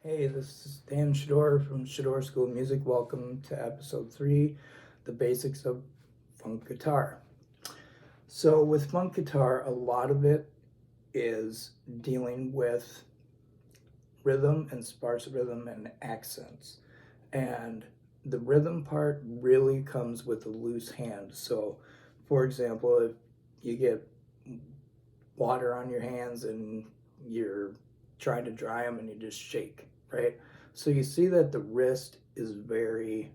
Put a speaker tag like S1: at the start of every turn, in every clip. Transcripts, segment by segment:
S1: Hey, this is Dan Shador from Shador School of Music. Welcome to episode 3, the basics of funk guitar. So, with funk guitar, a lot of it is dealing with rhythm and sparse rhythm and accents. And the rhythm part really comes with a loose hand. So, for example, if you get water on your hands and you're trying to dry them and you just shake, right? So you see that the wrist is very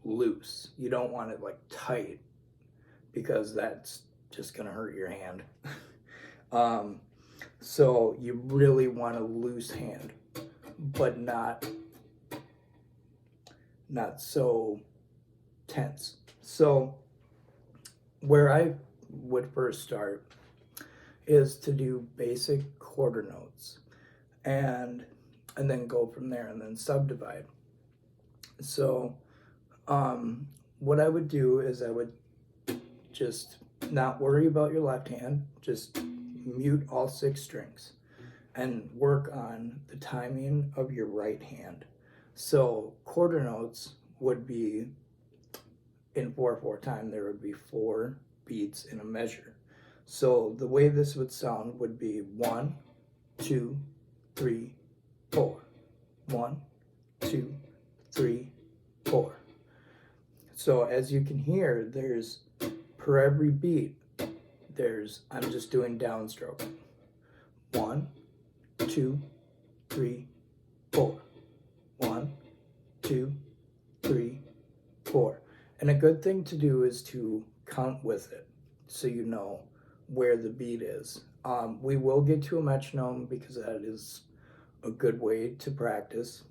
S1: loose. You don't want it like tight because that's just gonna hurt your hand. um, so you really want a loose hand, but not so tense. So where I would first start is to do basic quarter notes and then go from there and then subdivide. So what I would do is I would just not worry about your left hand, just mute all 6 strings and work on the timing of your right hand. So quarter notes would be in 4/4 time, there would be 4 beats in a measure. So the way this would sound would be 1, 2, 3, 4. 1, 2, 3, 4. So as you can hear, there's per every beat, I'm just doing downstroke. 1, 2, 3, 4. 1, 2, 3, 4. And a good thing to do is to count with it so you know where the beat is. We will get to a metronome because that is a good way to practice,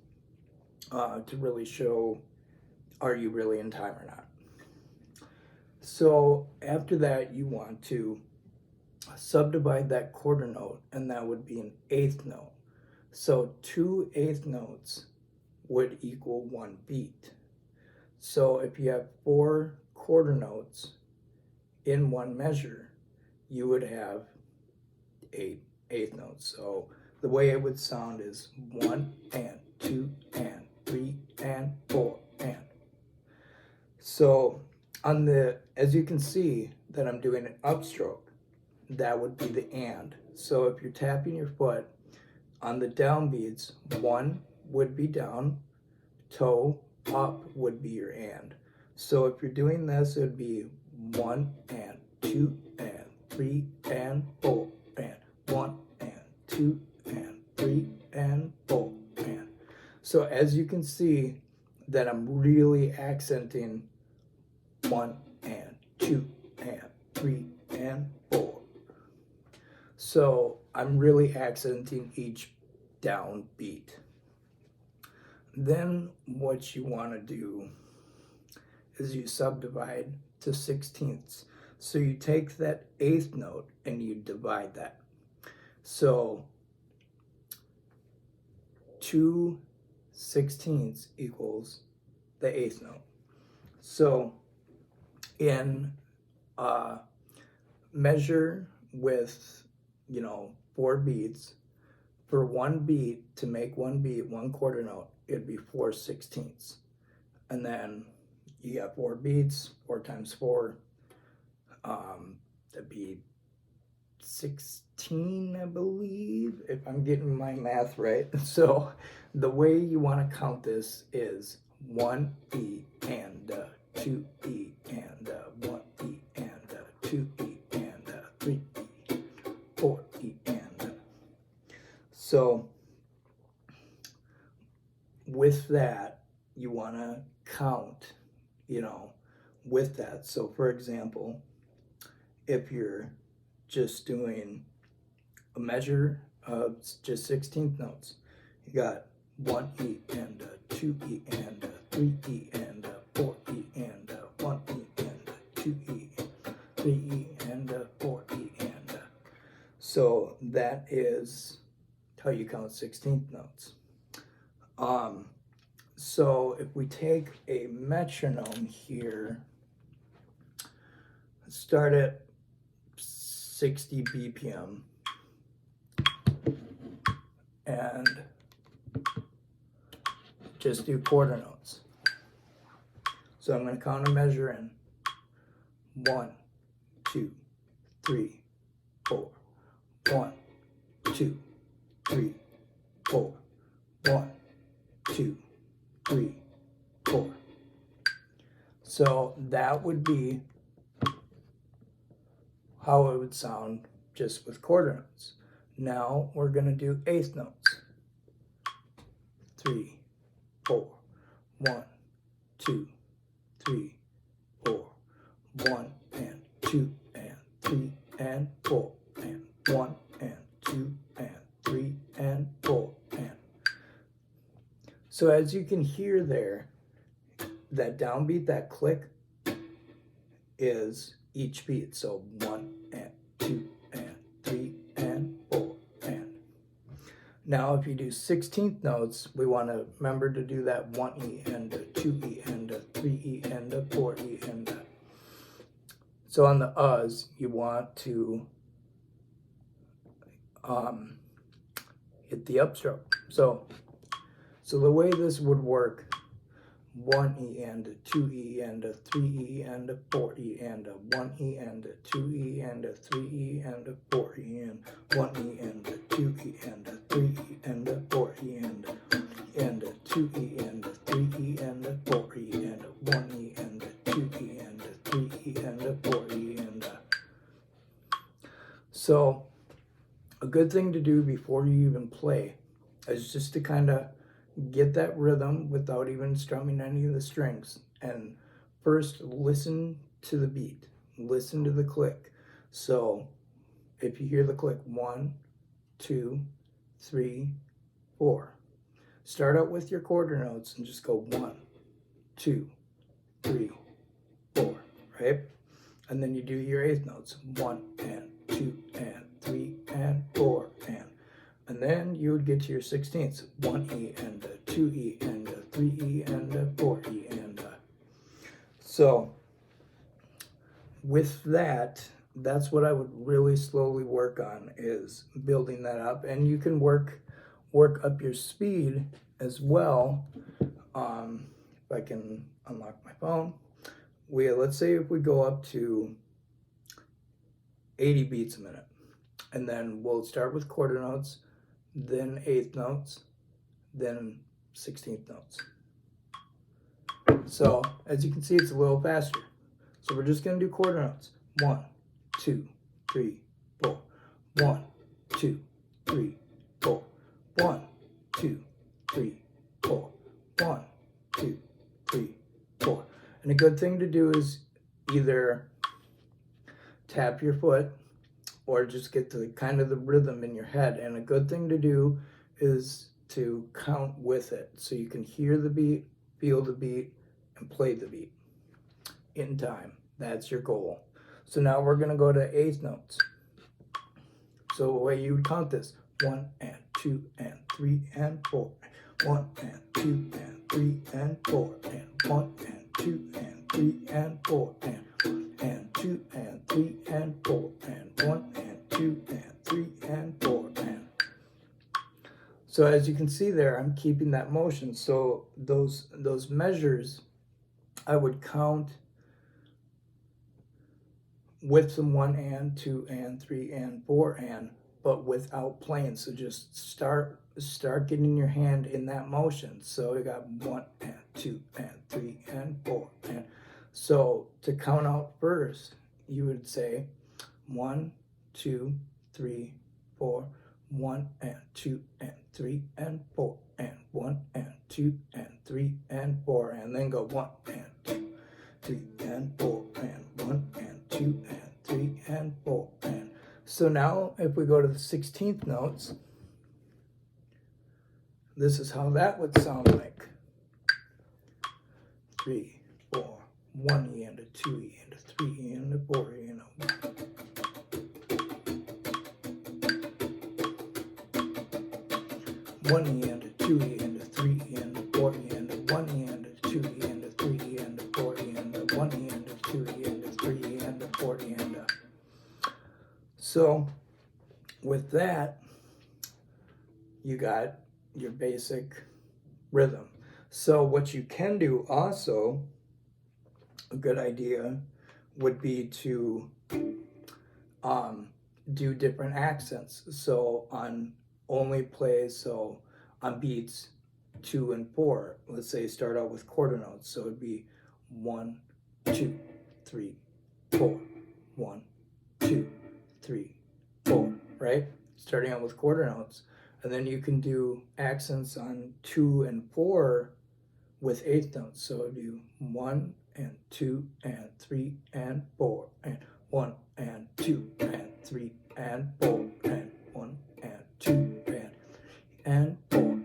S1: to really show, are you really in time or not? So after that, you want to subdivide that quarter note, and that would be an eighth note. So 2/8 notes would equal 1 beat. So if you have 4 quarter notes in one measure, you would have 8/8 notes. So the way it would sound is 1 and 2 and 3 and 4 and. So as you can see that I'm doing an upstroke, that would be the and. So if you're tapping your foot on the down beats, 1 would be down, toe up would be your and. So if you're doing this, it would be 1 and 2 and 3 and 4 and 1 and 2 and 3 and 4 and. So as you can see that I'm really accenting 1 and 2 and 3 and 4. So I'm really accenting each down beat. Then what you want to do is you subdivide to 16ths. So you take that 8th note and you divide that. So 2/16 equals the 8th note. So in measure with 4 beats, for 1 beat, to make 1 beat 1/4 note, it'd be 4/16. And then you got 4 beats, 4 times 4, that'd be 16, I believe, if I'm getting my math right. So the way you want to count this is 1 E and 2 E and 1 E and 2 E and 3 E, 4 E and. So with that, you want to count, with that. So for example, if you're just doing a measure of just 16th notes, you got 1 E and 2 E and 3 E and 4 E and 1 E and 2 E, 3 E and 4 E and. So that is how you count 16th notes. So if we take a metronome here, start at 60 BPM and just do quarter notes. So I'm going to count and measure in 1, 2, 3, 4. 1, 2, 3, 4. 1, 2, 3, 4. So that would be how it would sound just with quarter notes. Now we're going to do eighth notes. 3, 4. 1, 2, 3, 4. 1 and 2 and 3 and 4 and 1 and 2 and 3 and 4 and. So as you can hear there, that downbeat, that click is each beat. So 1 and 2 and 3 and 4 and. Now if you do 16th notes, we want to remember to do that 1E and a 2E and a 3E and a 4E and a. So on the uhs, you want to hit the upstroke. So the way this would work, 1E and a 2E and a 3E and a 4E and a 1E and a 2E and a 3E and a 4E and 1E and a 2E and a 3E and a 4E and a 2E and a 3E and a 4E and a 1E and a 2E and a 3E and a 4E and a. So a good thing to do before you even play is just to kind of get that rhythm without even strumming any of the strings. And first, listen to the beat. Listen to the click. So if you hear the click 1, 2, 3, 4. Start out with your quarter notes and just go 1, 2, 3, 4, right? And then you do your eighth notes, 1 and 2 and 3 and 4 and. And then you would get to your 16ths, 1E and a 2E and a 3E and a 4E and a. So with that, that's what I would really slowly work on, is building that up. And you can work up your speed as well. If I can unlock my phone, let's say if we go up to 80 beats a minute, and then we'll start with quarter notes, then eighth notes, then 16th notes. So as you can see, it's a little faster. So we're just going to do quarter notes. 1, 2, 3, 4. 1, 2, 3, 4. 1, 2, 3, 4. 1, 2, 3, 4. And a good thing to do is either tap your foot or just get the kind of the rhythm in your head. And a good thing to do is to count with it, so you can hear the beat, feel the beat, and play the beat in time. That's your goal. So now we're going to go to eighth notes. So the way you would count this, 1 and 2 and 3 and 4. 1 and 2 and 3 and 4 and 1 and 2 and 3 and 4 and 1 and 2 and 3 and 4 and 1 and 2 and 3 and 4 and. So as you can see there, I'm keeping that motion. So those measures, I would count with some 1 and 2 and 3 and 4 and, but without playing. So just start getting your hand in that motion. So you got 1 and 2 and 3 and 4 and. So to count out first, you would say 1, 2, 3, 4, 1 and 2 and 3 and 4 and 1 and 2 and 3 and 4 and then go 1 and 2, 3 and 4 and 1 and 2 and 3 and 4 and. So now if we go to the 16th notes, this is how that would sound like. 3, 4, 1E and a 2E and a 3E and a 4E and a 1. 1E and a 2E and a 3E and a 4E and a 1E and a 2E and a 3E and a 4E and a 1E and a 2E and a 3E and a 4E and a. So with that, you got your basic rhythm. So what you can do also, a good idea would be to do different accents. So on only plays, so on beats 2 and 4, let's say start out with quarter notes. So it'd be 1, 2, 3, 4, 1, 2, 3, 4, right? Starting out with quarter notes. And then you can do accents on 2 and 4 with eighth notes. So it'd be 1 and 2 and 3 and 4 and 1 and 2 and 3 and 4 and 1 and 2 and 4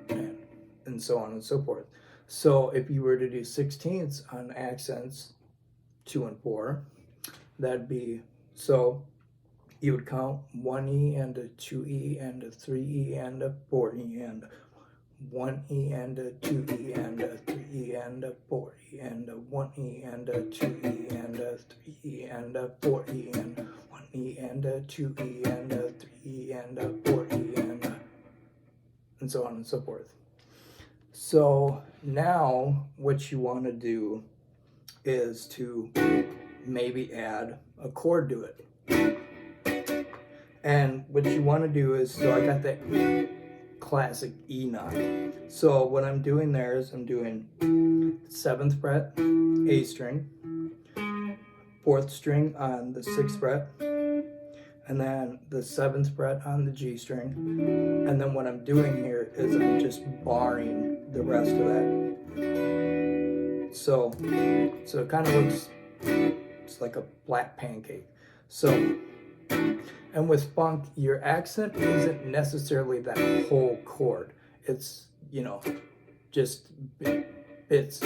S1: and so on and so forth. So if you were to do sixteenths on accents 2 and 4, that'd be, so you would count 1E and a 2E and a 3E and a 4E and a 1E and a 2E and a 3E and a 4E and a 1E and a 2E and a 3E and a 4E and 1E and a 2E and a 3E and a 4E and so on and so forth. So now what you want to do is to maybe add a chord to it. And what you want to do is, so I got that classic E9. So what I'm doing there is I'm doing 7th fret, A string, 4th string on the 6th fret, and then the 7th fret on the G string. And then what I'm doing here is I'm just barring the rest of that. So it kind of looks, it's like a flat pancake. So, and with funk, your accent isn't necessarily that whole chord. It's, just bits,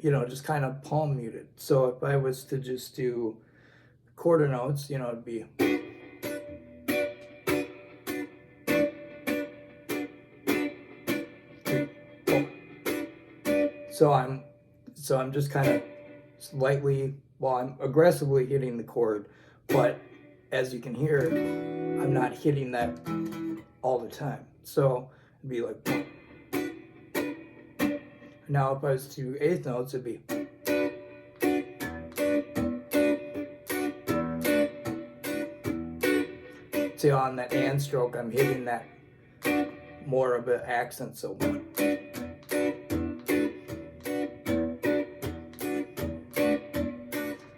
S1: just kind of palm muted. So if I was to just do quarter notes, it'd be, so I'm just kind of slightly, I'm aggressively hitting the chord, but as you can hear, I'm not hitting that all the time. So it'd be like, now if I was to do eighth notes, it'd be, see, on that and stroke, I'm hitting that more of an accent, so one.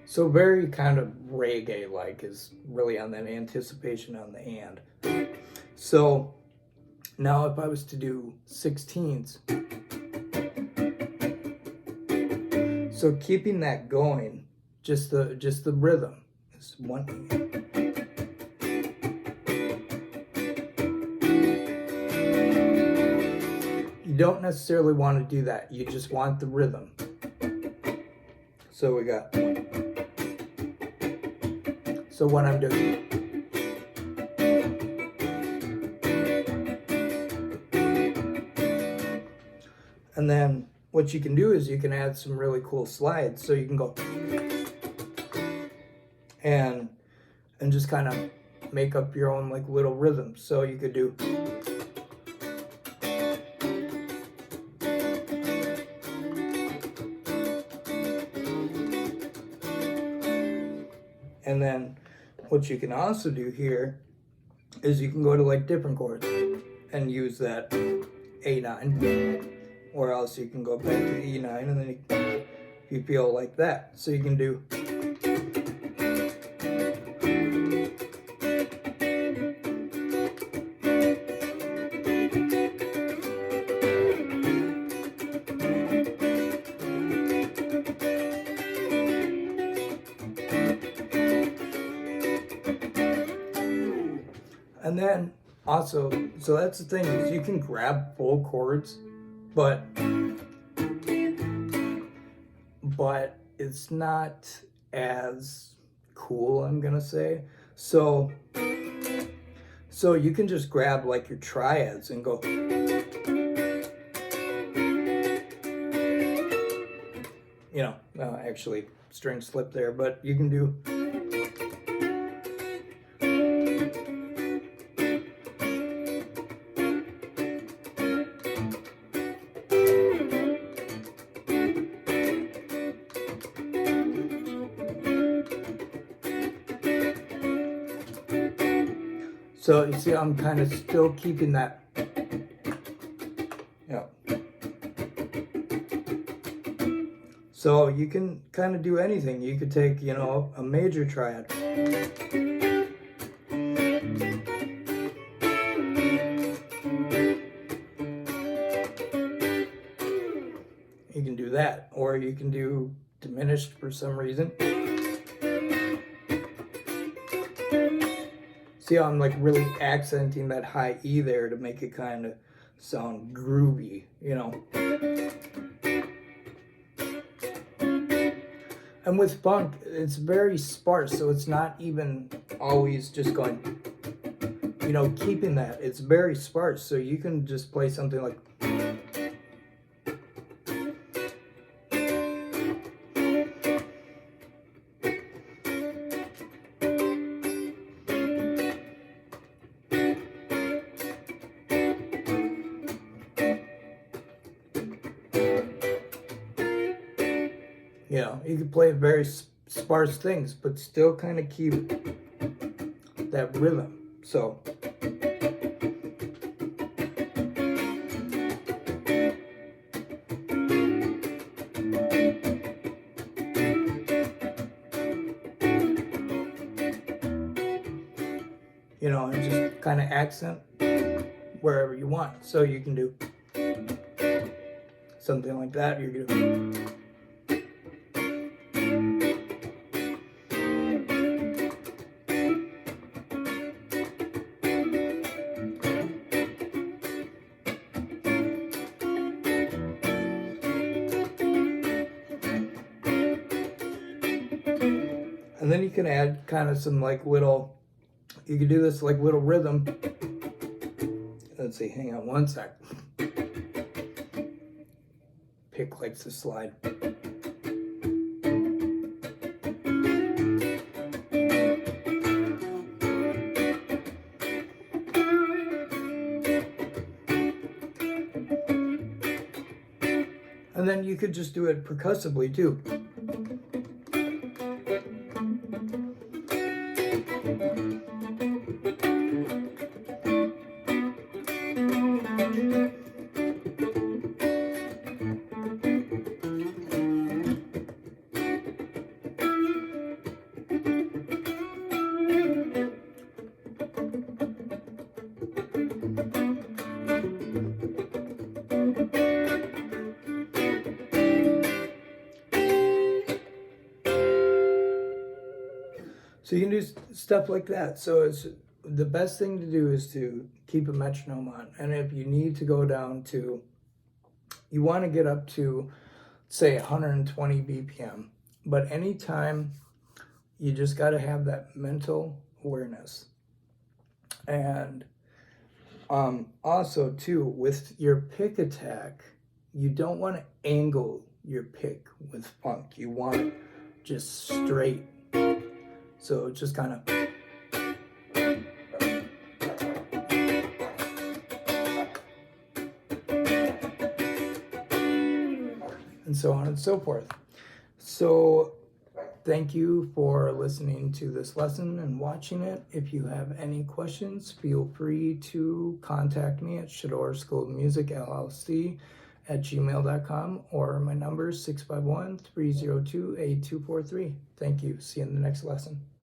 S1: So very kind of reggae-like is really on that anticipation on the and. So now if I was to do sixteenths, so keeping that going, just the rhythm is 1 E. You don't necessarily want to do that. You just want the rhythm. So we got. So what I'm doing. And then what you can do is you can add some really cool slides. So you can go and just kind of make up your own like little rhythm. So you could do. And then what you can also do here is you can go to like different chords and use that A9, or else you can go back to E9 and then you feel like that. So you can do. And then also, so that's the thing, is you can grab full chords, but it's not as cool, I'm gonna say. So you can just grab like your triads and go. Actually string slip there, but you can do. So you see, I'm kind of still keeping that. Yeah. So you can kind of do anything. You could take, you know, a major triad. You can do that, or you can do diminished for some reason. See how I'm like really accenting that high E there to make it kind of sound groovy, you know. And with funk, it's very sparse, so it's not even always just going, you know, keeping that. It's very sparse, so you can just play something like. You know, you can play very sparse things, but still kind of keep that rhythm. So. You know, and just kind of accent wherever you want. So you can do something like that. You're gonna. And then you can add kind of some like little, you can do this like little rhythm. Let's see, hang on one sec. Pick likes to slide. And then you could just do it percussively too. So you can do stuff like that. So it's the best thing to do is to keep a metronome on. And if you need to go down to, you want to get up to, say, 120 BPM. But anytime, you just got to have that mental awareness. And also, too, with your pick attack, you don't want to angle your pick with funk. You want it just straight. So it's just kind of. And so on and so forth. So thank you for listening to this lesson and watching it. If you have any questions, feel free to contact me at Shador School of Music LLC at gmail.com, or my number is 651-302-8243. Thank you. See you in the next lesson.